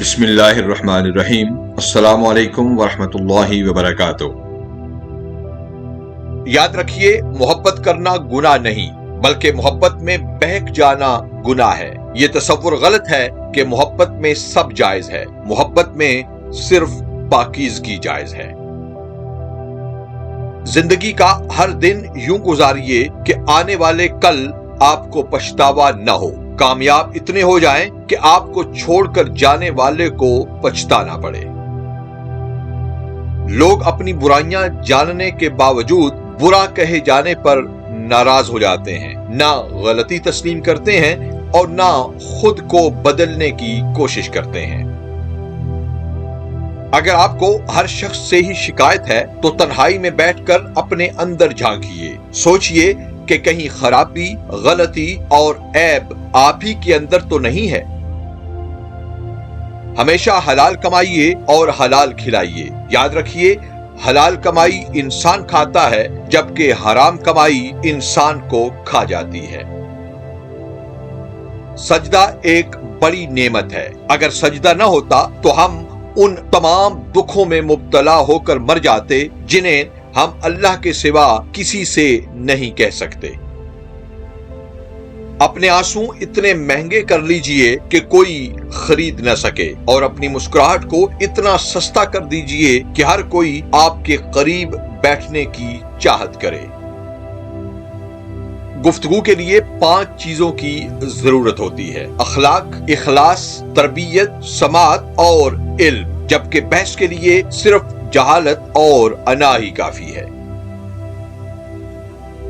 بسم اللہ الرحمن الرحیم۔ السلام علیکم ورحمۃ اللہ وبرکاتہ۔ یاد رکھیے، محبت کرنا گناہ نہیں بلکہ محبت میں بہک جانا گناہ ہے۔ یہ تصور غلط ہے کہ محبت میں سب جائز ہے۔ محبت میں صرف پاکیزگی جائز ہے۔ زندگی کا ہر دن یوں گزاریے کہ آنے والے کل آپ کو پچھتاوا نہ ہو۔ کامیاب اتنے ہو جائیں کہ آپ کو چھوڑ کر جانے والے کو پچھتانا پڑے۔ لوگ اپنی برائیاں جاننے کے باوجود برا کہے جانے پر ناراض ہو جاتے ہیں، نہ غلطی تسلیم کرتے ہیں اور نہ خود کو بدلنے کی کوشش کرتے ہیں۔ اگر آپ کو ہر شخص سے ہی شکایت ہے تو تنہائی میں بیٹھ کر اپنے اندر جھانکیے، سوچئے کہ کہیں خرابی، غلطی اور عیب آپ ہی کے اندر تو نہیں ہے۔ ہمیشہ حلال کمائیے اور حلال کھلائیے۔ یاد رکھیے، حلال کمائی انسان کھاتا ہے جبکہ حرام کمائی انسان کو کھا جاتی ہے۔ سجدہ ایک بڑی نعمت ہے۔ اگر سجدہ نہ ہوتا تو ہم ان تمام دکھوں میں مبتلا ہو کر مر جاتے جنہیں ہم اللہ کے سوا کسی سے نہیں کہہ سکتے۔ اپنے آنسو اتنے مہنگے کر لیجئے کہ کوئی خرید نہ سکے، اور اپنی مسکراہٹ کو اتنا سستا کر دیجئے کہ ہر کوئی آپ کے قریب بیٹھنے کی چاہت کرے۔ گفتگو کے لیے 5 چیزوں کی ضرورت ہوتی ہے: اخلاق، اخلاص، تربیت، سماعت اور علم، جبکہ بحث کے لیے صرف جہالت اور انا ہی کافی ہے۔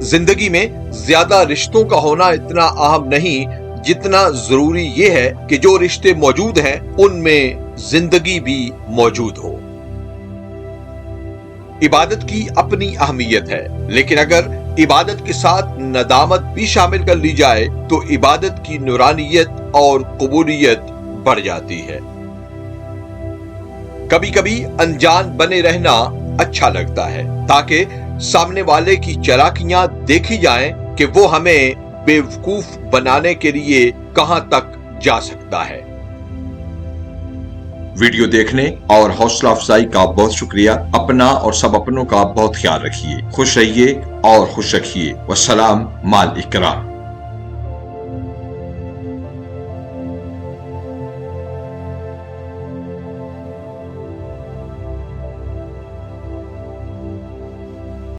زندگی میں زیادہ رشتوں کا ہونا اتنا اہم نہیں جتنا ضروری یہ ہے کہ جو رشتے موجود ہیں ان میں زندگی بھی موجود ہو۔ عبادت کی اپنی اہمیت ہے، لیکن اگر عبادت کے ساتھ ندامت بھی شامل کر لی جائے تو عبادت کی نورانیت اور قبولیت بڑھ جاتی ہے۔ کبھی کبھی انجان بنے رہنا اچھا لگتا ہے تاکہ سامنے والے کی چالاکیاں دیکھی جائیں کہ وہ ہمیں بیوقوف بنانے کے لیے کہاں تک جا سکتا ہے۔ ویڈیو دیکھنے اور حوصلہ افزائی کا بہت شکریہ۔ اپنا اور سب اپنوں کا بہت خیال رکھیے۔ خوش رہیے اور خوش رکھیے۔ والسلام مع الاکرام۔